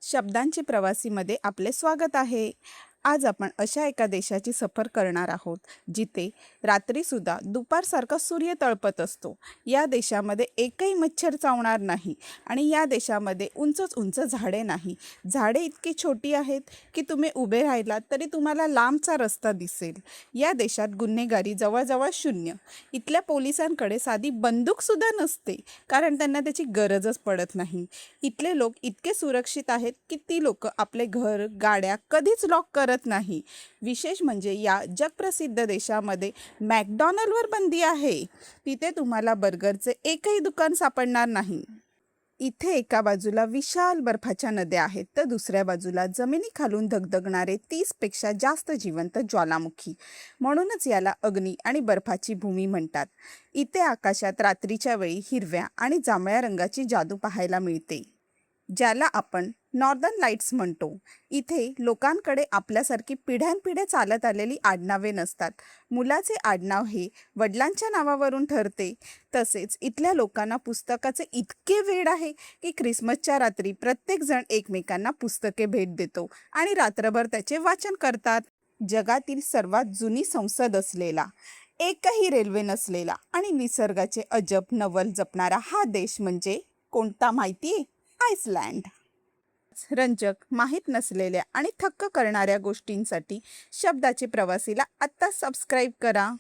शब्दांची प्रवासीमध्ये आपले स्वागत आहे. आज आपण अशा एका देशाची सफर करणार आहोत जिथे रात्रीसुद्धा दुपारसारखा सूर्य तळपत असतो. या देशामध्ये एकही मच्छर चावणार नाही आणि या देशामध्ये उंचच उंच झाडे नाही. झाडे इतकी छोटी आहेत की तुम्ही उभे राहिलात तरी तुम्हाला लांबचा रस्ता दिसेल. या देशात गुन्हेगारी जवळजवळ शून्य. इथल्या पोलिसांकडे साधी बंदूकसुद्धा नसते कारण त्यांना त्याची गरजच पडत नाही. इथले लोक इतके सुरक्षित आहेत की ती लोक आपले घर गाड्या कधीच लॉक करत नाही. विशेष म्हणजे या जगप्रसिद्ध देशामध्ये मॅकडॉनल्डवर बंदी आहे. तिथे तुम्हाला बर्गरचे एकही दुकान सापडणार नाही. इथे एका बाजूला विशाल बर्फाच्या नद्या आहेत तर दुसऱ्या बाजूला जमिनीखालून धगधगणारे 30पेक्षा जास्त जिवंत ज्वालामुखी. म्हणूनच याला अग्नी आणि बर्फाची भूमी म्हणतात. इथे आकाशात रात्रीच्या वेळी हिरव्या आणि जांभळ्या रंगाची जादू पाहायला मिळते, ज्याला आपण नॉर्दर्न लाईट्स म्हणतो. इथे लोकांकडे आपल्यासारखी पिढ्यानपिढ्या चालत आलेली आडनावे नसतात. मुलाचे आडनाव हे वडिलांच्या नावावरून ठरते. तसेच इथल्या लोकांना पुस्तकाचे इतके वेड आहे की ख्रिसमसच्या रात्री प्रत्येकजण एकमेकांना पुस्तके भेट देतो आणि रात्रभर त्याचे वाचन करतात. जगातील सर्वात जुनी संसद असलेला, एकही रेल्वे नसलेला आणि निसर्गाचे अजब नवल जपणारा हा देश म्हणजे कोणता माहितीये? आइसलँड. रंजक, माहीत नसलेल्या आणि थक्क करणाऱ्या गोष्टींसाठी शब्दाचे प्रवासीला आत्ता सबस्क्राईब करा.